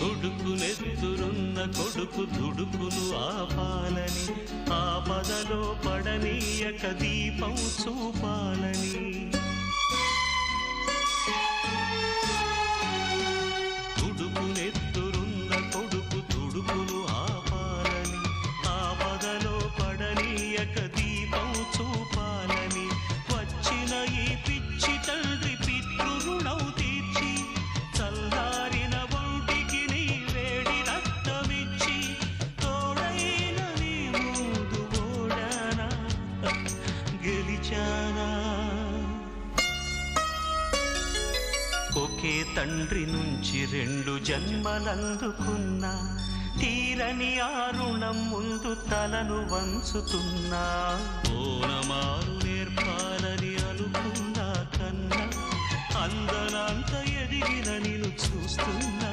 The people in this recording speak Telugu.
కొడుకునెత్తురున్న కొడుకు దుడుకును ఆపాలని, ఆపదలో పడనీయక దీపం చూపాలని. కొడుకునెత్తురున్న కొడుకు దుడుకును ఆపాలని, ఆపదలో పడనీయక దీపం చూపాలని. వచ్చిన ఈ పిచ్చి తండ్రి పితృరుణం తీర్చి, చల్లారిన ఒంటికి నీ వేడి రక్తమిచ్చి, తోడైన నీ ముందు ఓడానా గెలిచానా. ఒకే తండ్రి నుంచి 2 జన్మలందుకున్నా, తీరని ఆ రుణం ముందు తలను వంచుతున్నా. ఓనమాలు నేర్పాలని అనుకున్నా కన్నా, అందనంత ఎదిగిన నిన్ను చూస్తున్నా.